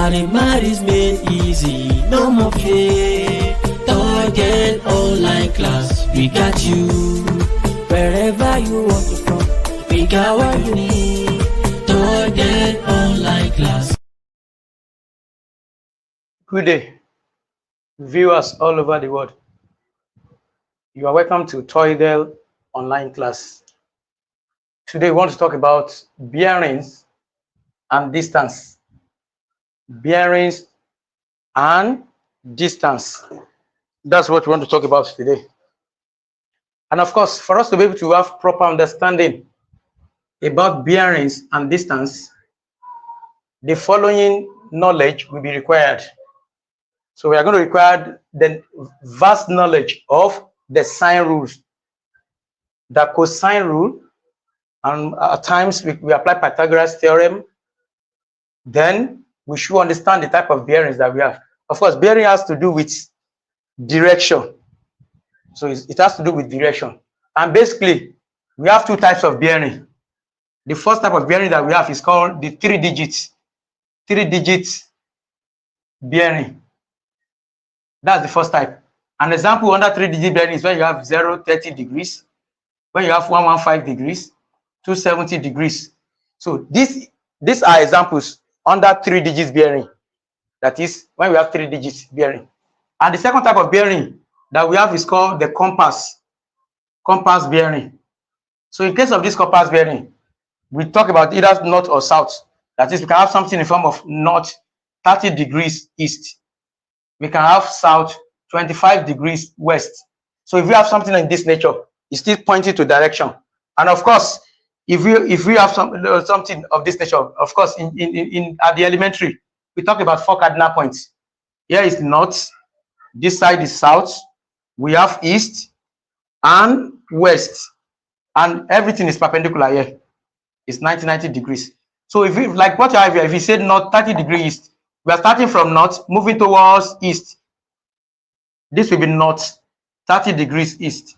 Mathematics is made easy, no more fear. Target online class, we got you. Wherever you want to from, we got what you need. Target online class. Good day, viewers all over the world. You are welcome to Toydell online class. Today we want to talk about bearings and distance. Bearings and distance. That's what we want to talk about today. And of course, for us to be able to have proper understanding about bearings and distance, the following knowledge will be required. So we are going to require the vast knowledge of the sine rules, the cosine rule, and at times we apply Pythagoras theorem. Then we should understand the type of bearings that we have. Of course, bearing has to do with direction. So it has to do with direction. And basically, we have two types of bearing. The first type of bearing that we have is called the three digit bearing. That's the first type. An example under 3-digit bearing is when you have 0, 30 degrees, when you have 115 degrees, 270 degrees. So these are examples under 3-digit bearing. That is when we have 3 digits bearing. And the second type of bearing that we have is called the compass bearing. So in case of this compass bearing, we talk about either north or south. That is, we can have something in form of north 30 degrees east. We can have south 25 degrees west. So if we have something in this nature, it's still pointing to direction. And of course, if we have something of this nature, of course, at the elementary, we talk about 4 cardinal points. Here is north, this side is south, we have east and west, and everything is perpendicular here. It's 90 degrees. So if we, like what you have here, if you say north 30 degrees east, we are starting from north, moving towards east. This will be north 30 degrees east.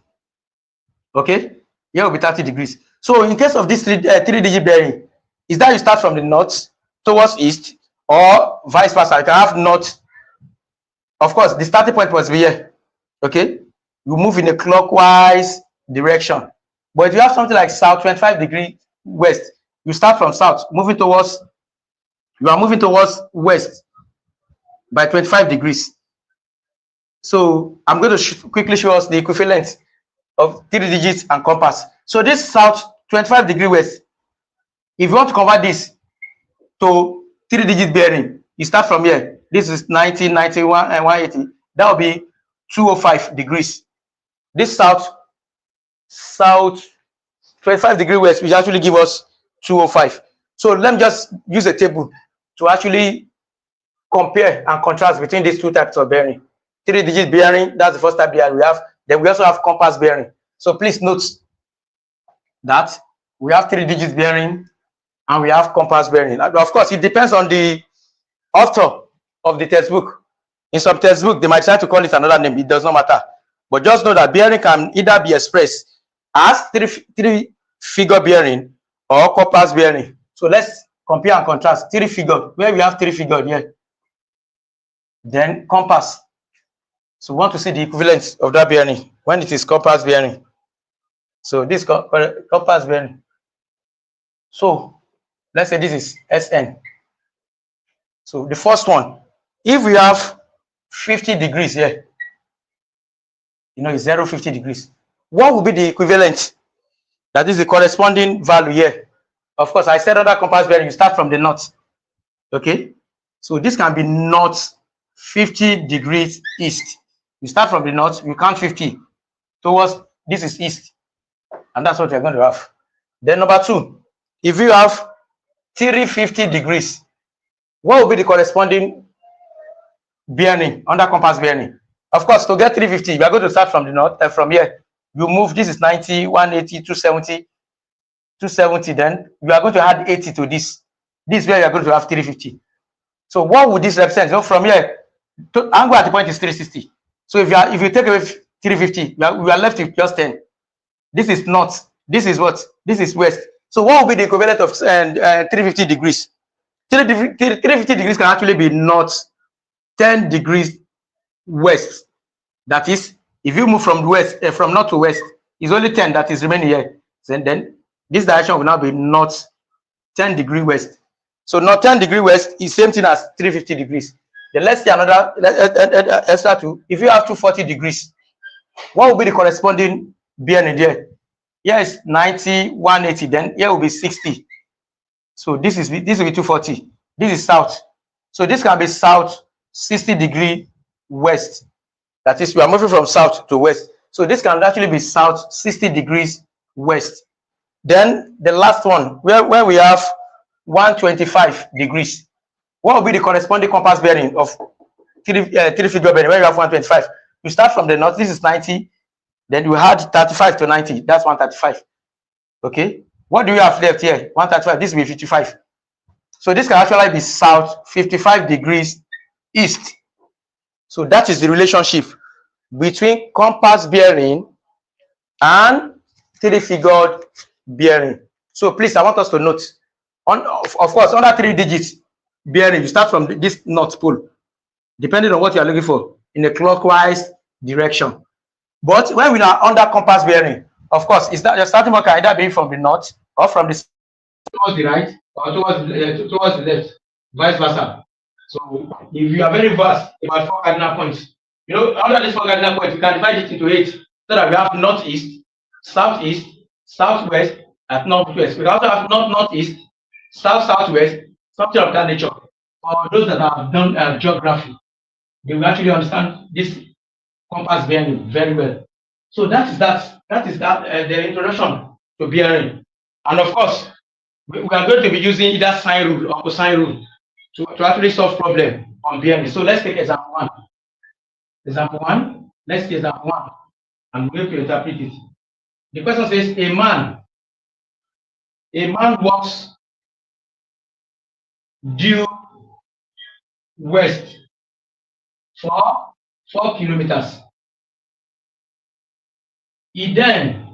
Okay, here will be 30 degrees. So in case of this 3-digit bearing, is that you start from the north towards east, or vice versa? You can have north. Of course, the starting point was here. Okay, you move in a clockwise direction. But if you have something like south 25 degrees west, you start from south, you are moving towards west by 25 degrees. So I'm going to quickly show us the equivalent of 3 digits and compass. So this south 25 degree west, if you want to convert this to 3-digit bearing, you start from here. This is 90, 91, and 180. That will be 205 degrees. This south 25 degree west, which actually give us 205. So let me just use a table to actually compare and contrast between these two types of bearing. 3-digit bearing, that's the first type bearing we have. Then we also have compass bearing. So please note that we have 3-digit bearing and we have compass bearing. And of course, it depends on the author of the textbook. In some textbook, they might try to call it another name. It does not matter. But just know that bearing can either be expressed as three-figure bearing or compass bearing. So let's compare and contrast. 3-figure, where we have 3-figure here. Then compass. So we want to see the equivalence of that bearing when it is compass bearing. So this compass bearing. So let's say this is SN. So the first one, if we have 50 degrees here, it's 50 degrees. What will be the equivalent? That is the corresponding value here. Of course, I said under compass bearing, you start from the north. Okay, so this can be north 50 degrees east. You start from the north, you count 50 towards, this is east, and that's what you're going to have. Then number 2, if you have 350 degrees, what will be the corresponding bearing under compass bearing? Of course, to get 350, we are going to start from the north, and from here you move. This is 90, 180, 270. Then you are going to add 80 to this. This is where you are going to have 350. So what would this represent? From here, angle at the point is 360. So if you take away 350, we are left with just 10. This is north. This is what? This is west. So what will be the equivalent of 350 degrees? 350 degrees can actually be north, 10 degrees west. That is, if you move from west, from north to west, it's only 10 that is remaining here. Then this direction will now be north, 10 degree west. So north 10 degree west is same thing as 350 degrees. Then let's say another extra two. If you have 240 degrees, what will be the corresponding bearing there? Here is 90, 180. Then here will be 60. So this will be 240. This is south. So this can be south 60 degree west. That is, we are moving from south to west. So this can actually be south 60 degrees west. Then the last one, where we have 125 degrees. What will be the corresponding compass bearing of three figure bearing where you have 125? You start from the north, this is 90, then you add 35 to 90, that's 135. Okay, what do you have left here? 135, this will be 55. So this can actually be south 55 degrees east. So that is the relationship between compass bearing and three-figured bearing. So please, I want us to note, of course, under 3 digits bearing, you start from this north pole, depending on what you are looking for, in a clockwise direction. But when we are under compass bearing, of course, is that your starting point can either be from the north or from the towards the right or towards the left, vice versa. So if you are very vast about 4 cardinal points, you know, under these 4 cardinal points, you can divide it into 8 so that we have northeast, southeast, southwest, and northwest. We also have northeast, southwest, something of that nature. For those that have done geography, they will actually understand this compass bearing very well. So that is the introduction to bearing. And of course, we are going to be using either sine rule or cosine rule to actually solve problem on bearing. So let's take example 1. Example 1, let's take example 1, and we're going to interpret it. The question says a man walks due west for 4 kilometers. He then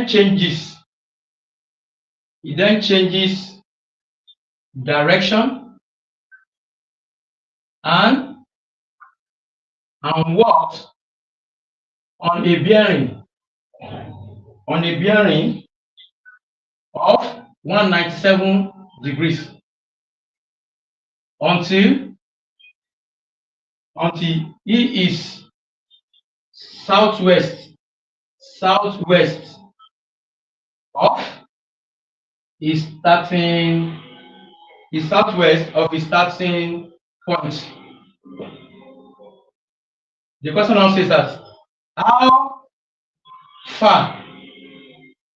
changes direction and walks on a bearing of 197 degrees until he is southwest of his starting point. The question now says that how far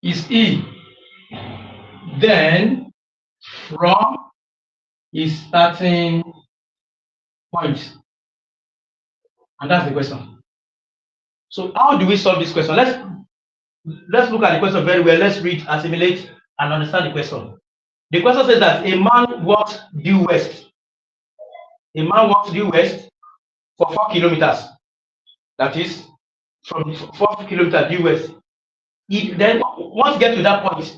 is he then from his starting point? And that's the question. So how do we solve this question? Let's look at the question very well. Let's read, assimilate, and understand the question. The question says that a man walks due west. A man walks due west for 4 kilometers. That is, from 4 kilometers due west. He then, once you get to that point,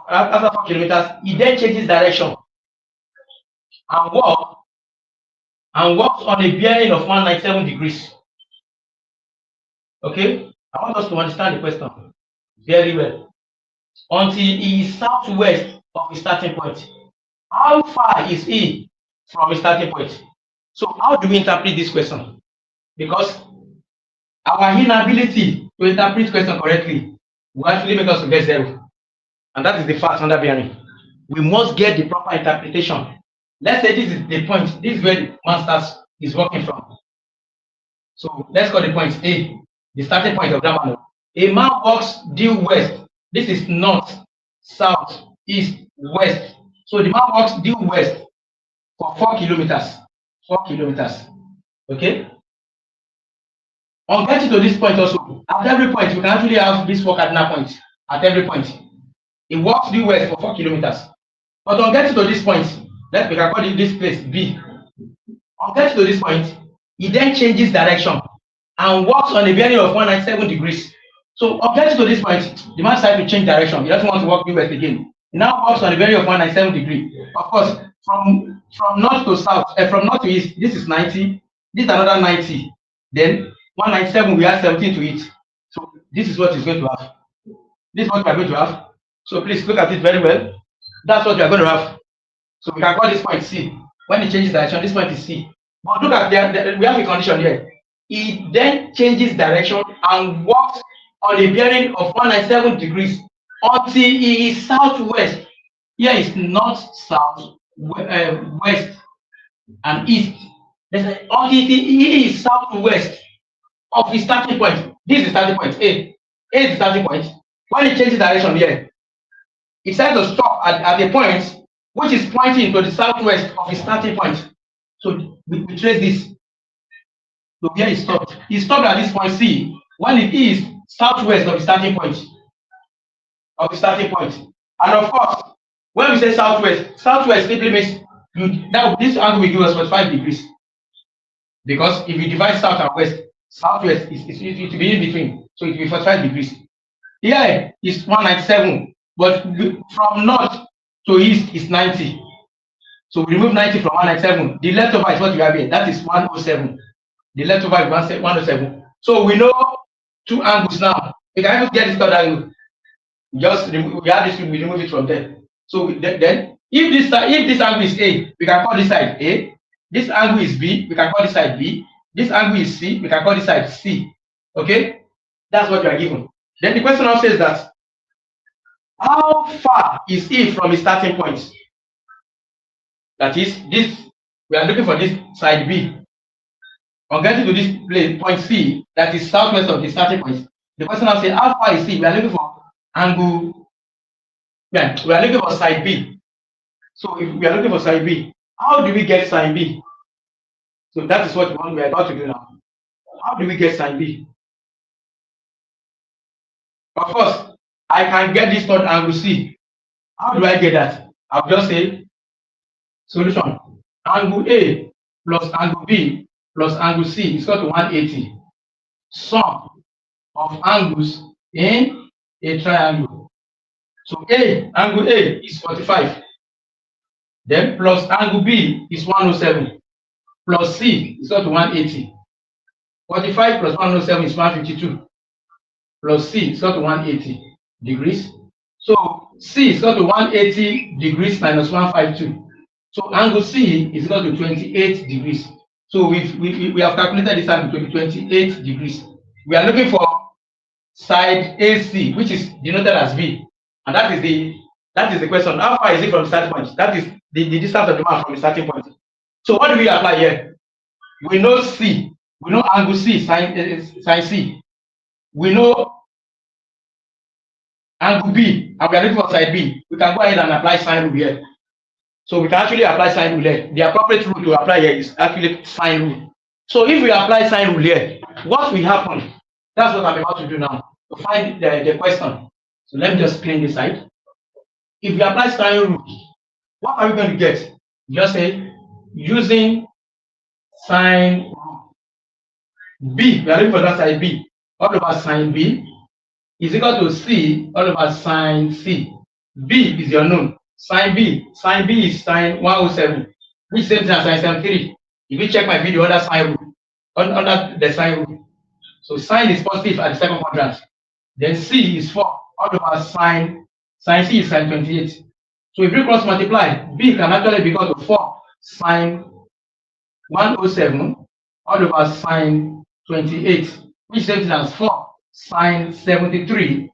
after 4 kilometers, he then changes direction and walks on a bearing of 197 degrees. Okay, I want us to understand the question very well. Until he is southwest of his starting point. How far is he from his starting point? So how do we interpret this question? Because our inability to interpret question correctly will actually make us to get 0. And that is the fact under bearing. We must get the proper interpretation. Let's say this is the point. This is where the man is working from. So let's call the point A, the starting point of that man. A man walks due west. This is north, south, east, west. So the man walks due west for 4 kilometers. 4 kilometers. Okay? On getting to this point also, at every point, we can actually have these 4 cardinal points. At every point. He walks due west for 4 kilometers. But on getting to this point, we can call this place B. On getting to this point, he then changes direction and walks on a bearing of 197 degrees. So on getting to this point, the man decides to change direction. He doesn't want to walk due west again. It now works on the bearing of 197 degree. Of course, from north to south, from north to east, this is 90. This is another 90. Then 197, we add 17 to it. So this is what is going to have. This is what we are going to have. So please look at it very well. That's what we are going to have. So we can call this point C. When it changes direction, this point is C. But look at we have a condition here. It then changes direction and walks on a bearing of 197 degrees until it is southwest. Here is north, south, west, and east. Until it is southwest of the starting point. This is the starting point. A is the starting point. When it changes direction here, it says to stop at the point which is pointing to the southwest of the starting point. So we trace this. So here it stopped. It stopped at this point C when it is southwest of the starting point. And of course, when we say southwest simply means this angle will give us 45 degrees. Because if you divide south and west, southwest it will be in between. So it will be 45 degrees. Here is 197, but from north to east is 90. So we remove 90 from 197. The leftover is what we have here. That is 107. The leftover is 107. So we know two angles now. We can even get this third angle. Just we have this, we remove it from there. So then, if this angle is A, we can call this side A. This angle is B, we can call this side B. This angle is C, we can call this side C. Okay, that's what we are given. Then the question now says that how far is E from the starting point? That is this. We are looking for this side B. On getting to this place, point C, that is southwest of the starting point. The question now says how far is C? We are looking for angle. Yeah, we are looking for side B. So if we are looking for side B, how do we get side B? So that is what we are about to do now. How do we get side B? Of course, I can get this third angle C. How do I get that? I'll just say solution. Angle A plus angle B plus angle C is equal to 180. Sum of angles in a triangle. So angle A is 45. Then plus angle B is 107. Plus C is equal to 180. 45 plus 107 is 152. Plus C is equal to 180 degrees. So C is equal to 180 degrees minus 152. So angle C is equal to 28 degrees. So we have calculated this angle to be 28 degrees. We are looking for side AC, which is denoted as B, and that is the question. How far is it from the starting point? That is the distance of the man from the starting point. So what do we apply here? We know C. We know angle C, sine C. We know angle B, and we are looking for side B. We can go ahead and apply sine rule here. So we can actually apply sine rule here. The appropriate rule to apply here is actually sine rule. So if we apply sine rule here, what will happen? That's what I'm about to do now, to find the question. So let me just clean this side. If we apply sine rule, what are we going to get? Just say, using sine rule, B, we are looking for that side B, all over sine B is equal to C all over sine C. B is your known. Sine B is sine 107, which is same thing as sine 73. If you check my video under sine rule, under the sine rule. So sine is positive at the second quadrant. Then C is 4 all over sine C is sine 28. So if you cross multiply, B can actually be equal to 4 sine 107 all over sine 28, which is same thing as 4 sine 73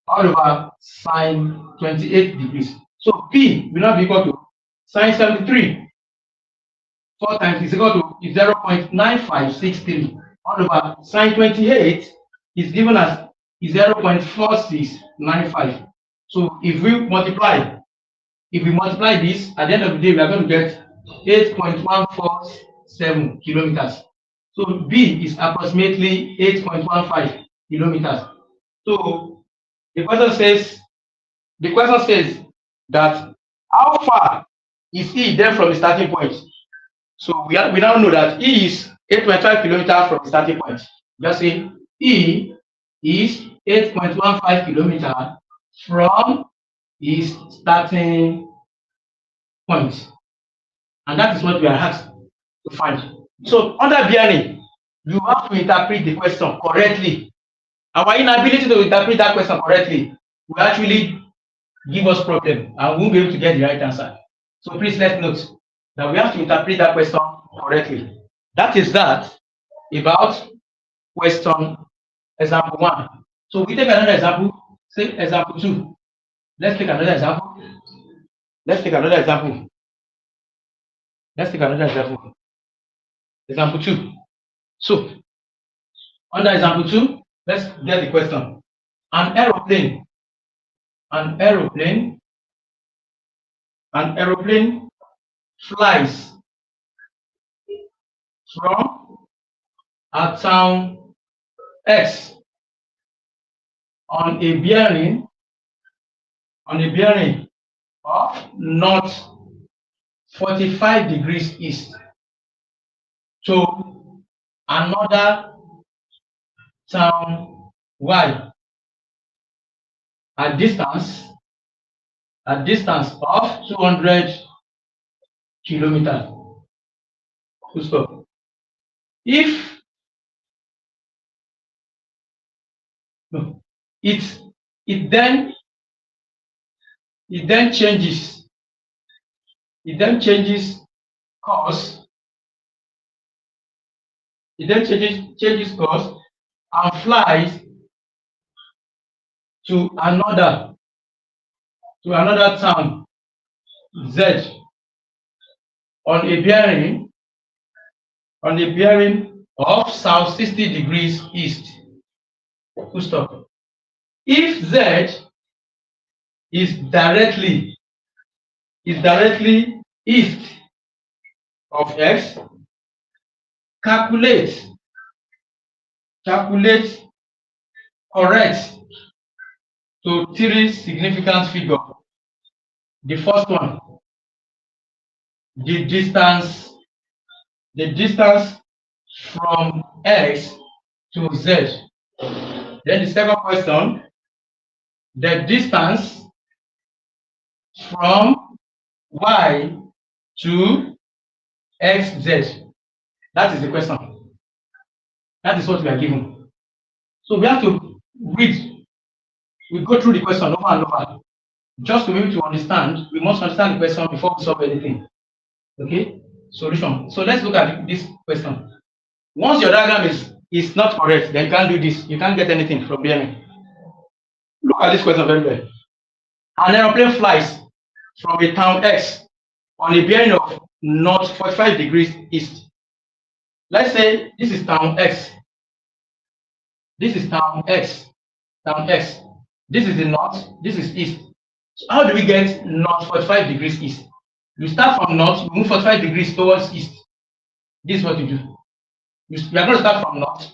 all over sine 28 degrees. So P will not be equal to sine 73. 4 times is equal to 0.9563 all over sine 28 is given as 0.4695. So if we multiply this, at the end of the day, we are going to get 8.147 kilometers. So B is approximately 8.15 kilometers. So the question says that how far is E then from the starting point? So we now know that E is 8.5 kilometers from the starting point. Just say E is 8.15 kilometers from is starting point. And that is what we are asked to find. So under bearing, you have to interpret the question correctly. Our inability to interpret that question correctly will actually give us problem and we won't be able to get the right answer. So please let's note that we have to interpret that question correctly. That is that about question example 1. So we take another example, say example 2. Let's take another example. Let's take another example. Let's take another example. Example 2. So under example 2, let's get the question. An aeroplane flies from a town X on a bearing of north 45 degrees east to another town Y at distance of 200 kilometers. Full stop. If it then changes course. It then changes course and flies to another town Z on a bearing of south 60 degrees east. Full stop. If Z is directly east of X, calculate correct to 3 significant figures. The first one, the distance from X to Z. Then the second question, the distance from Y to XZ. That is the question. That is what we are given. So we have to read. We go through the question over and over. Just to be able to understand, we must understand the question before we solve anything. Okay? Solution. So let's look at this question. Once your diagram is not correct, then you can't do this. You can't get anything from bearing. Look at this question very well. An aeroplane flies from a town X on a bearing of north 45 degrees east. Let's say this is town X. This is town X. This is the north, this is east. So how do we get north 45 degrees east? You start from north, you move 45 degrees towards east. This is what you do. You are going to start from north,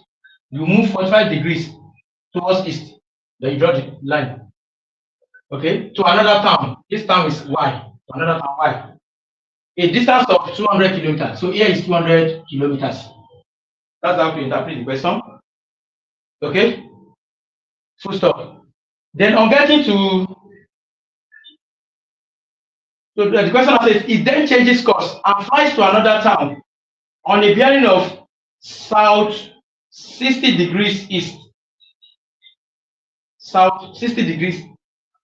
you move 45 degrees towards east. Then you draw the line. Okay, to another town. This town is Y. To another town Y. A distance of 200 kilometers. So here is 200 kilometers. That's how to interpret the question. Okay? Full stop. Then on getting to the question says it then changes course and flies to another town on a bearing of south 60 degrees east. South 60 degrees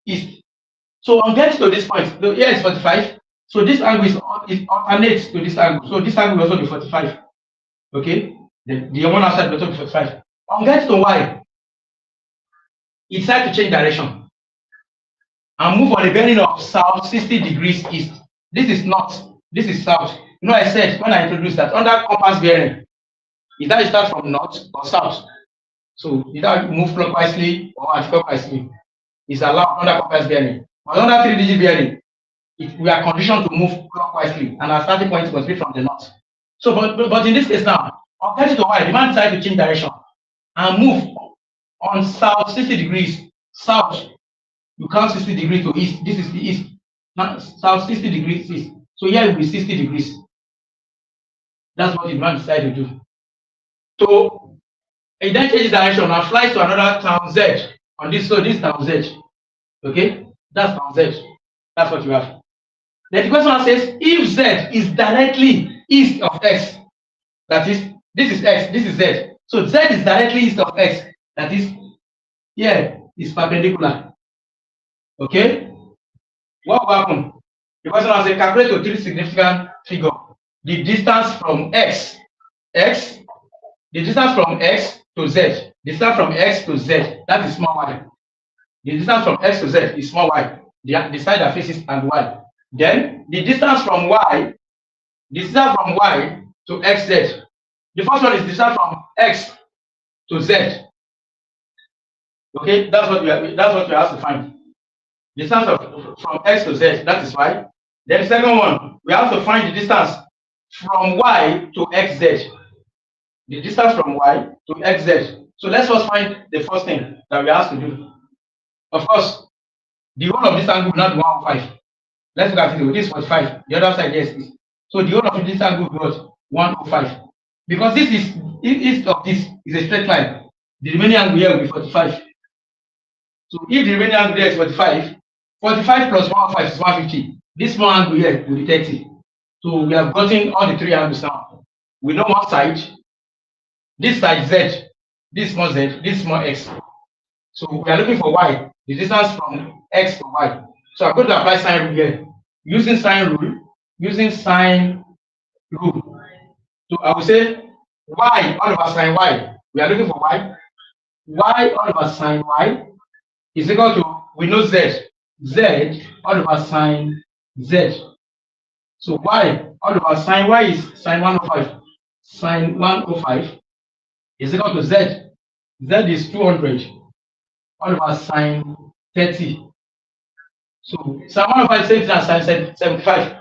east. So on getting to this point, here is 45. So this angle is alternates to this angle. So this angle will also be 45. Okay? The one outside will also be 45. On getting to Y, it decides to change direction and move on a bearing of south 60 degrees east. This is north, this is south. You know, I said when I introduced that under compass bearing, either you start from north or south. So either move clockwise or anti-clockwise is allowed under compass bearing. But under 3-digit bearing, we are conditioned to move clockwise and our starting point must be from the north. So, but in this case now, on getting to Y, the man decided to change direction and move on south 60 degrees south. You count 60 degrees to east. This is the east. Now, south 60 degrees east. So here it will be 60 degrees. That's what the man decided to do. So it then changes direction and flies to another town Z on this. So this town Z. Okay. That's from Z. That's what you have. Then the question now says, if Z is directly east of X, that is, this is X, this is Z. So Z is directly east of X, that is, here is perpendicular. Okay? What will happen? The question now says, calculate to three significant figure. The distance from X, the distance from X to Z, the distance from X to Z, that is small y. The distance from X to Z is small y, the side that faces and y. Then the distance from Y, the distance from Y to XZ. The first one is the distance from X to Z. Okay, that's what we have to find. The distance from X to Z, that is Y. Then the second one, we have to find the distance from Y to XZ. The distance from Y to XZ. So let's first find the first thing that we have to do. Of course, the whole of this angle will not be 105. Let's look at it. This is 45. The other side, yes. So the whole of this angle will be 105. Because this is east of this is a straight line. The remaining angle here will be 45. So if the remaining angle here is 45, 45 plus 105 is 150. This small angle here will be 30. So we have gotten all the three angles now. We know one side. This side Z, this small Z, this small X. So we are looking for Y, the distance from X to Y. So I'm going to apply sine rule here. Using sine rule. So I will say Y all over sine Y. We are looking for Y. Y all over sine Y is equal to, we know Z. Z all over sine Z. So Y all over sine Y is sine 105. Sine 105 is equal to Z. Z is 200 all over sine 30. So sine 105 is sine 75.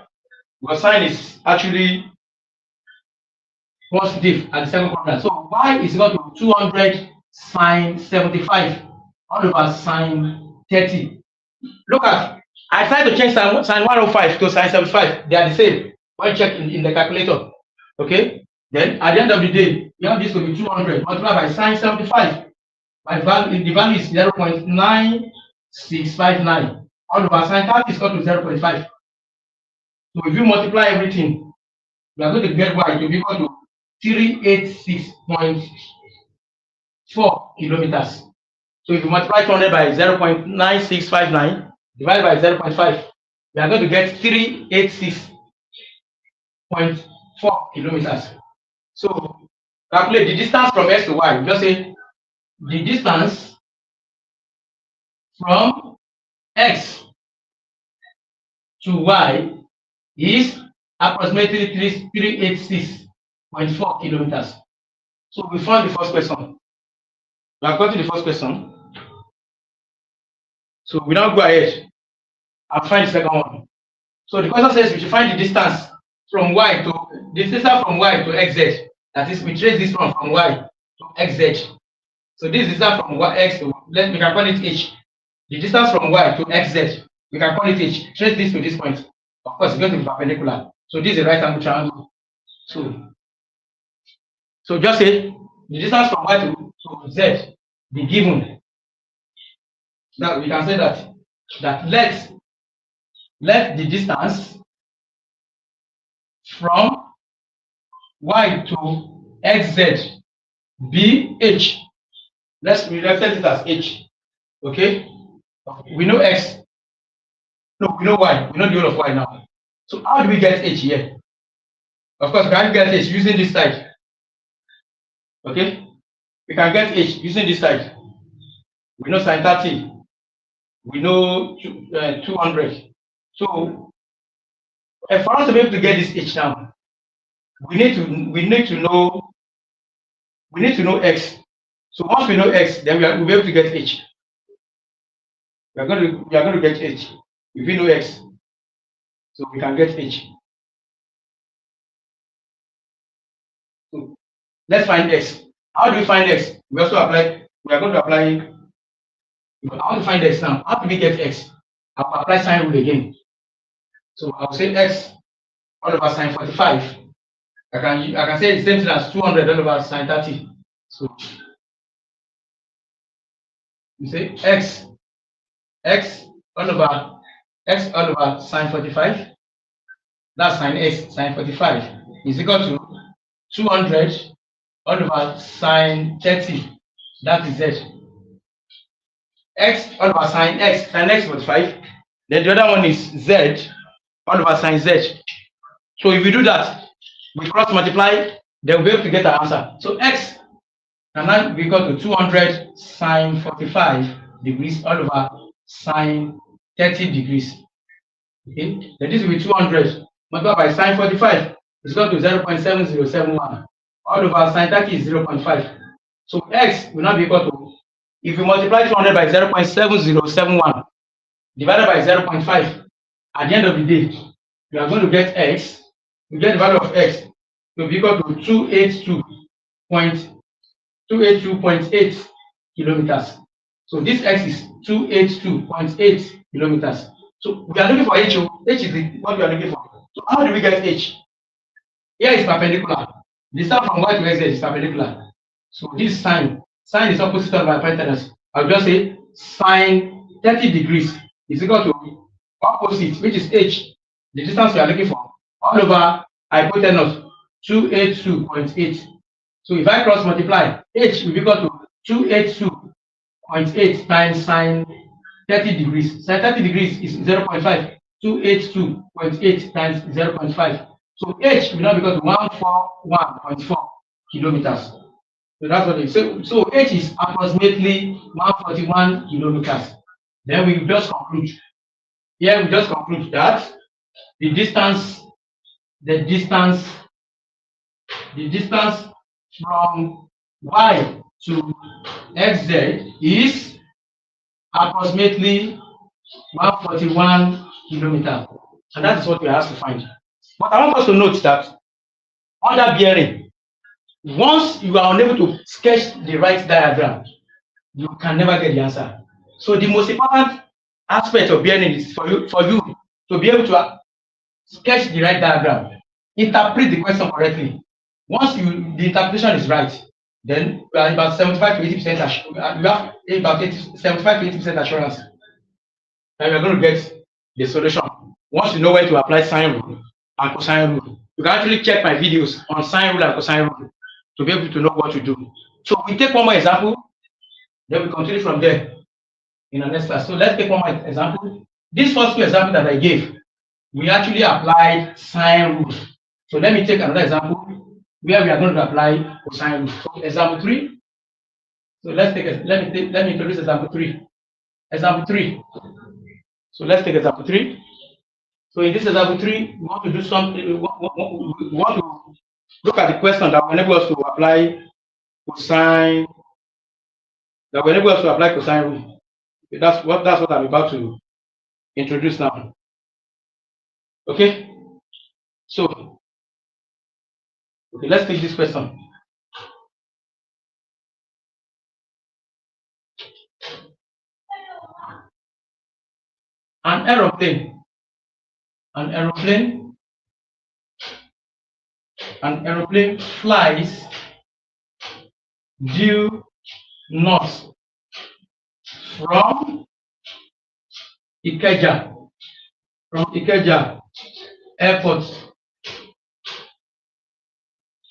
Because sine is actually positive at the second quadrant. So Y is equal to 200 sine 75 all over sine 30. Look at, I tried to change sine 105 to sine 75. They are the same. When you check in the calculator. Okay? Then at the end of the day, you have this to be 200 multiplied by sine 75. The value is 0.9659. All over sine 30 is equal to 0.5. So if you multiply everything, we are going to get Y to be equal to 386.4 kilometers. So if you multiply 200 by 0.9659 divided by 0.5, we are going to get 386.4 kilometers. So calculate the distance from X to Y. Just say the distance from X to Y is approximately 386.4 kilometers. So we found the first question. We have got to the first question. So we now go ahead and find the second one. So the question says we should find the distance from Y to XZ. That is, we trace this from Y to XZ. So this is distance from X to, we can call it H. The distance from Y to XZ, we can call it H. Trace this to this point. Of course, it's going to be perpendicular. So this is a right angle triangle. So just say the distance from Y to Z be given. Now we can say that let the distance from Y to XZ be H. Let's represent it as H. Okay? We know X. No, we know Y. We know the whole of Y now. So how do we get H here? Of course, we can get H using this side. Okay? We can get H using this side. We know sine 30. We know 200. So for us to be able to get this H now, we need to know X. So once we know X, then we'll be able to get H. We are going to get H if we know X. So we can get H. So let's find X. How do we find X? We are going to apply. I want to find X now. How do we get X? I'll apply sine rule again. So I'll say X all over sine 45. I can say the same thing as 200 all over sine 30. So you say X all over x all over sine 45. That's sine x, sine 45 is equal to 200 all over sine 30. That is z. X all over sine x 45. Then the other one is z all over sine z. So if we do that, we cross multiply, then we'll be able to get our answer. So x can now be equal to 200 sine 45 degrees all over sine 30 degrees. Okay, then this will be 200 multiplied by sine 45 is equal to 0.7071. All over sine 30 is 0.5. So x will now be equal to, if you multiply 200 by 0.7071 divided by 0.5, at the end of the day, you are going to get x. You get the value of x to be equal to 282.8 kilometers. So this x is 282.8 kilometers. So we are looking for h. H is what we are looking for. So how do we get h? Here is perpendicular. The distance from y to x is perpendicular. So this sine is opposite of hypotenuse. I'll just say sine 30 degrees is equal to opposite, which is h, the distance we are looking for, all over hypotenuse 282.8. So if I cross multiply, h will be equal to 282.8 times sine 30 degrees. Sine 30 degrees is 0.5. 282.8 times 0.5. So h will now be equal to 141.4 kilometers. So that's what it is. So h is approximately 141 kilometers. Then we just conclude. Here we just conclude that the distance from y to xz is approximately 141 kilometers. And that is what we have to find. But I want us to note that under bearing, once you are unable to sketch the right diagram, you can never get the answer. So the most important aspect of bearing is for you to be able to sketch the right diagram, interpret the question correctly. Once the interpretation is right, then you are about 75 to 80%. You have about 75 to 80% assurance that you are going to get the solution. Once you know where to apply sine rule and cosine rule, you can actually check my videos on sine rule and cosine rule to be able to know what to do. So we take one more example, then we continue from there in the next class. So let's take one more example. This first two example that I gave, we actually applied sine rule. So let me take another example where we are going to apply cosine rule. So example 3. So let me introduce example 3. Example 3. So let's take example 3. So in this example 3, we want to do something. We want to look at the question that will enable us to apply cosine. That will enable us to apply cosine rule. Okay, that's what I'm about to introduce now. Okay. So, okay, let's take this question. An aeroplane flies due north from Ikeja Airport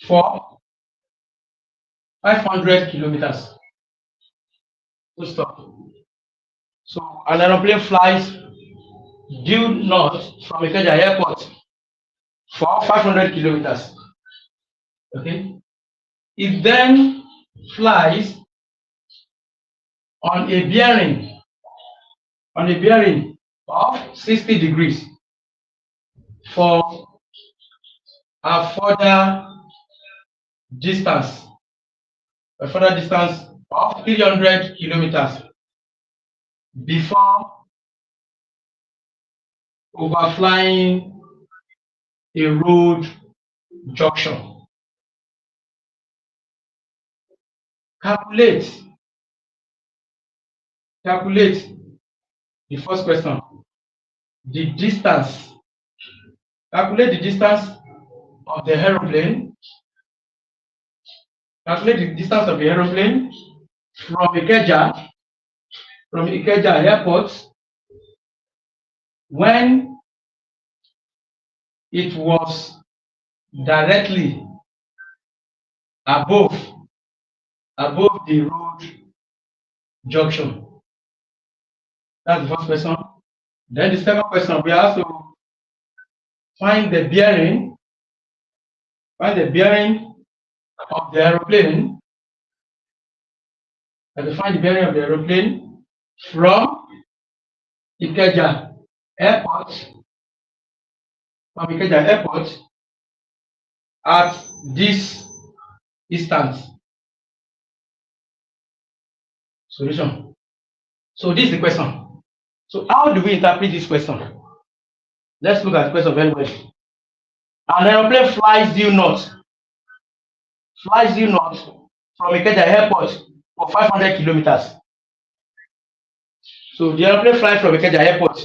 for 500 kilometers. Full stop. So an aeroplane flies due north from Ikeja Airport for 500 kilometers. Okay. It then flies on a bearing of 60 degrees for a further distance of 300 kilometers before overflying a road junction. Calculate the first question. The distance. Calculate the distance of the aeroplane. Calculate the distance of the aeroplane from Ikeja Airport when it was directly above the road junction. That's the first question. Then the second question, we have to find the bearing of the aeroplane. And to find the bearing of the aeroplane from Ikeja Airport, at this distance. Solution. So this is the question. So how do we interpret this question? Let's look at the question very well. An aeroplane flies due north from Ikeja Airport for 500 kilometers. So the aeroplane flies from Ikeja Airport.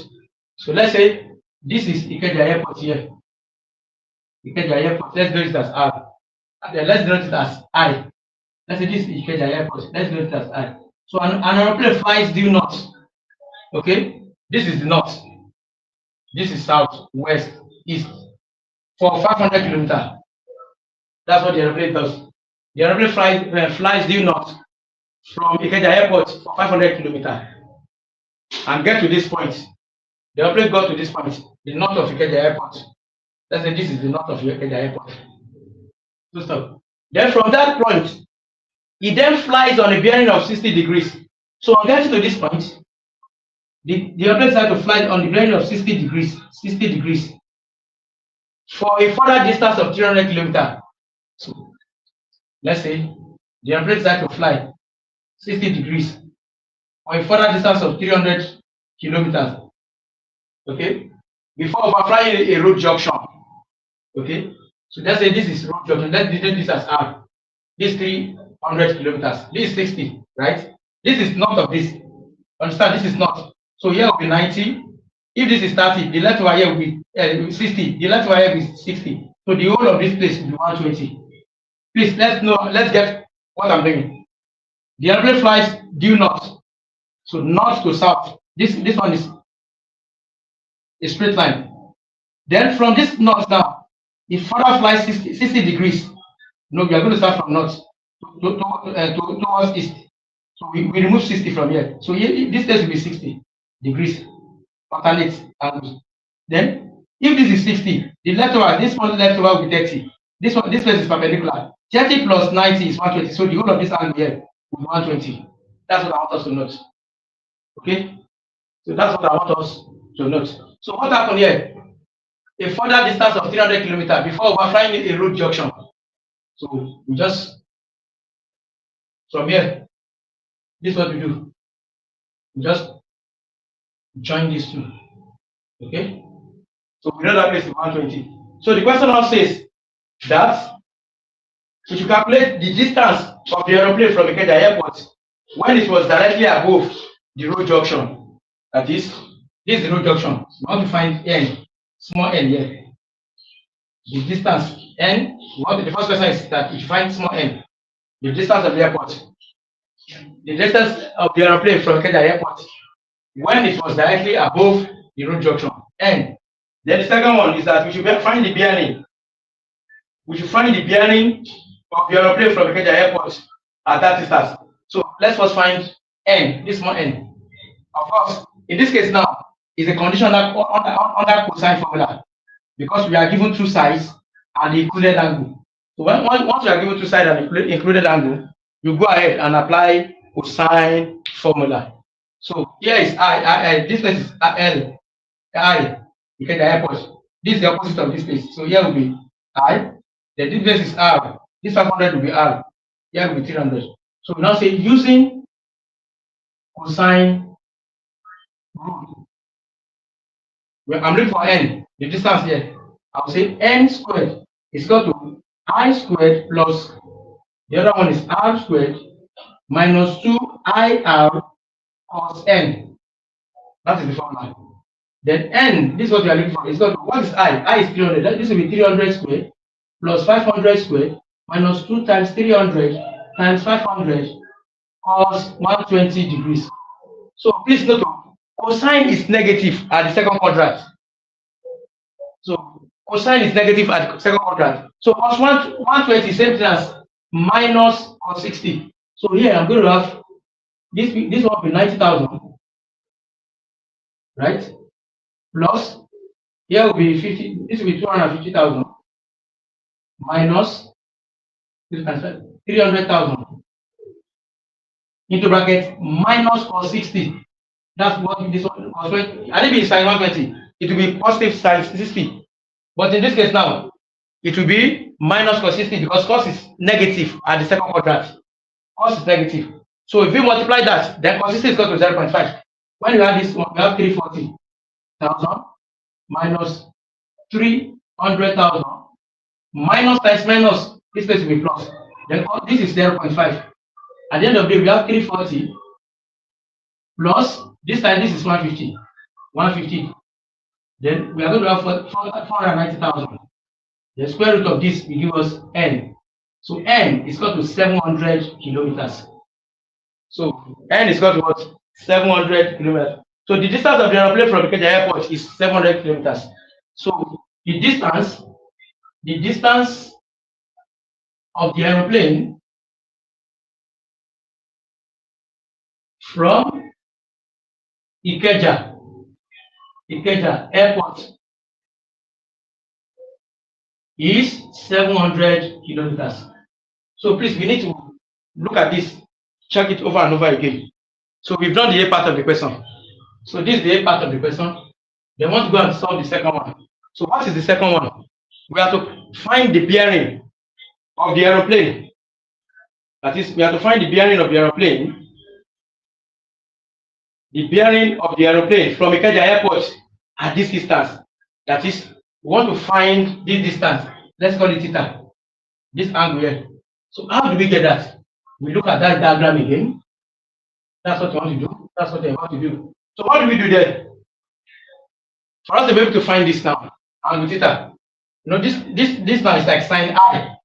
So let's say this is Ikeja Airport here. Ikeja Airport. Let's do it as R. Let's do it as I. Let's say this is Ikeja Airport. Let's do it as I. So an aeroplane flies due north. Okay, this is the north. This is south, west, east for 500 kilometers. That's what the aeroplane does. The aeroplane flies due north from Ikeja Airport for 500 kilometers and get to this point. The aeroplane got to this point, the north of Ikeja Airport. Let's say this is the north of Ikeja Airport. So stop. Then from that point, it then flies on a bearing of 60 degrees. So on getting to this point, the aeroplane starts to fly on the bearing of 60 degrees for a further distance of 300 kilometers. So let's say the aeroplane starts to fly 60 degrees for a further distance of 300 kilometers. Okay, before overflying a road junction. Okay, so let's say this is road junction. Let's do this as R. This 300 kilometers. This is 60, right? This is north of this. Understand? This is north. So here will be 90. If this is 30, the left over here will be 60. The left over here will be 60. So the whole of this place will be 120. Please, let's get what I'm doing. The airplane flies due north. So north to south. This one is a straight line. Then from this north now, it further flies 60 degrees. No, we are going to start from north towards east. So we remove 60 from here. So here, this place will be 60 degrees. Alternate angles. Then, if this is 60, the leftover, this one leftover will be 30. This place is perpendicular. 30 plus 90 is 120. So the whole of this angle here will be 120. That's what I want us to note. Okay? So that's what I want us to note. So what happened here? A further distance of 300 kilometers before overflying a road junction. So we just, from here, this is what we do. We just join these two. Okay? So we know that place is 120. So the question now says that we should calculate the distance of the aeroplane from Ikeja Airport when it was directly above the road junction. That is, this is the road junction. We want to find n, small n here. The distance n, the first question is that you find small n, the distance of the airport. The distance of the aeroplane from Ikeja Airport when it was directly above the road junction, n. Then the second one is that we should find the bearing. We should find the bearing of the aeroplane from Ikeja Airport at that distance. So let's first find n, this one n. Of course, in this case now, is a condition that under cosine formula, because we are given two sides and the included angle. So once you are given two sides and included angle, you go ahead and apply cosine formula. So here is I this place is L, I, Ikeja Airport. This is the opposite of this place. So here will be I, then this place is R. This 500 will be R. Here will be 300. So we now say using cosine rule. Well, I'm looking for n, the distance here. I'll say n squared is equal to I squared plus the other one is R squared minus 2IR cos n. That is the formula. Then n, this is what we are looking for. Is equal to, what is I? I is 300. This will be 300 squared plus 500 squared minus 2 times 300 times 500 cos 120 degrees. So please note, cosine is negative at the second quadrant. So cosine is negative at the second quadrant. So cos 120 is same thing as minus cos 60. So here I'm going to have this one will be 90,000, right? Plus here will be 50. This will be 250,000 minus 300,000 into bracket minus cos 60. That's what this one cos 20. And if it's sin 120, it will be positive sin 60. But in this case now, it will be minus cos 60 because cos is negative at the second quadrant. Cos is negative. So if we multiply that, then cos 60 is equal to 0.5. When you have this one, we have 340,000 minus 300,000 minus times minus, this place will be plus. Then this is 0.5. At the end of the day, we have 340 plus this time this is 150. 150. Then we are going to have 490,000. The square root of this will give us n. So n is equal to 700 kilometers. So n is equal to what? 700 kilometers. So the distance of the aeroplane from Ikeja Airport is 700 kilometers. So the distance of the aeroplane from Ikeja Airport is 700 kilometers. So please, we need to look at this, check it over and over again. So we've done the A part of the question. So this is the A part of the question. Then want to go and solve the second one. So what is the second one? We have to find the bearing of the aeroplane. That is, we have to find the bearing of the aeroplane. The bearing of the aeroplane from Ikeja Airport at this distance. That is, we want to find this distance. Let's call it theta. This angle here. So how do we get that? We look at that diagram again. That's what we want to do. That's what I want to do. So what do we do there? For us to be able to find this now, angle theta. You know, this now is like sine I.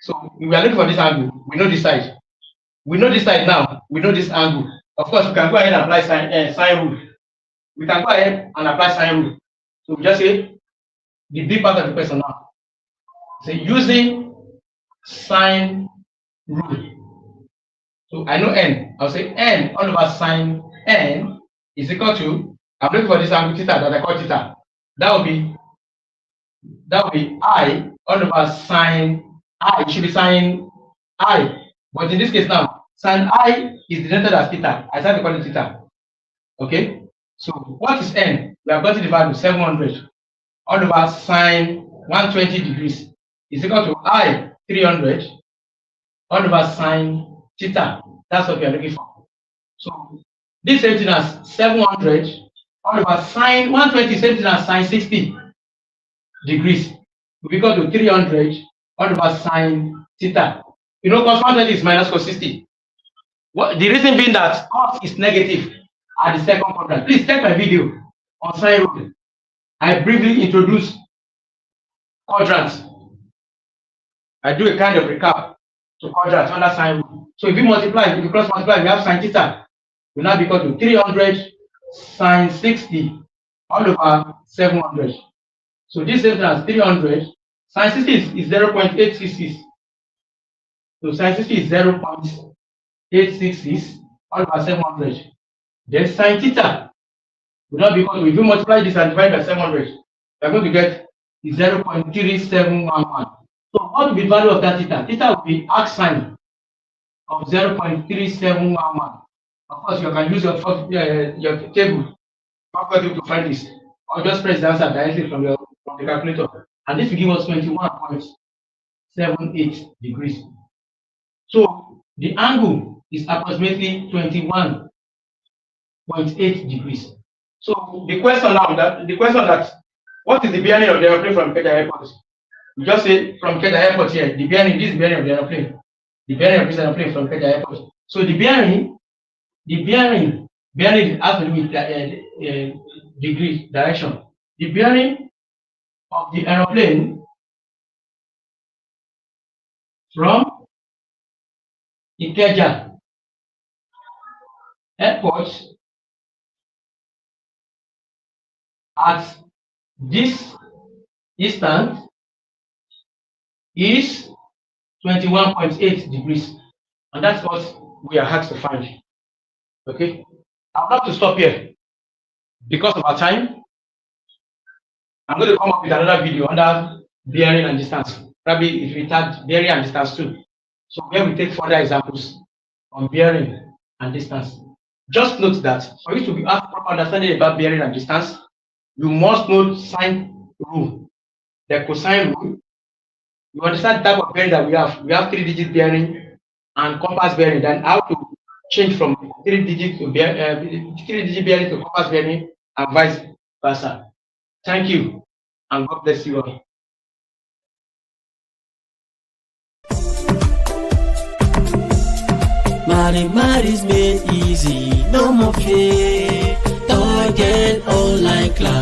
So we are looking for this angle. We know this side. We know this side now. We know this angle. Of course, we can go ahead and apply sine rule. We can go ahead and apply sine rule. So we just say the B part of the question now. So using sine rule. So I know n. I'll say n all over sine n is equal to, I'm looking for this angle theta that I call theta. That will be I all over sine I. It should be sine I. But in this case now, sine I is denoted as theta. I start to call it theta. Okay? So what is n? We have got the value 700 all over sine 120 degrees is equal to I 300 all over sine theta. That's what we are looking for. So this same thing as 700 all over sine 120, same thing as sine 60 degrees will be equal to 300 all over sine theta. You know, cos 120 is minus cos 60. What the reason being that cos is negative at the second quadrant. Please check my video on sine rule. I briefly introduce quadrants. I do a kind of recap to quadrants under sine rule. So if we multiply, if we cross multiply, we have sine theta will now be equal to 300 sine 60 all over 700. So this is as 300 sine 60 is 0.866. So sine 60 is 0.866 all over 700. Then sine theta will not be equal to, if you multiply this and divide by 700, we are going to get 0.3711. So what will be the value of that theta? Theta will be arc sine of 0.3711. Of course, you can use your table to find this, or just press the answer directly from the calculator, and this will give us 21.78 degrees. So the angle is approximately 21.8 degrees. So the question that what is the bearing of the airplane from Ikeja Airport? We just say from Ikeja Airport here, the bearing, this is the bearing of the airplane. The bearing of this airplane from Ikeja Airport. So the bearing has to do with degree direction. The bearing of the aeroplane from Ikeja Airport at this distance is 21.8 degrees, and that's what we are asked to find. Okay, I'll have to stop here because of our time. I'm going to come up with another video under bearing and distance. Probably if we tag bearing and distance too. So where we take further examples on bearing and distance. Just note that for you to have proper understanding about bearing and distance, you must know sine rule, the cosine rule. You understand the type of bearing that we have. We have 3-digit bearing and compass bearing. Then how to change from 3-digit to 3-digit bearing to compass bearing and vice versa. Thank you, and God bless you all. Mathematics made easy, no more fear. Target online class.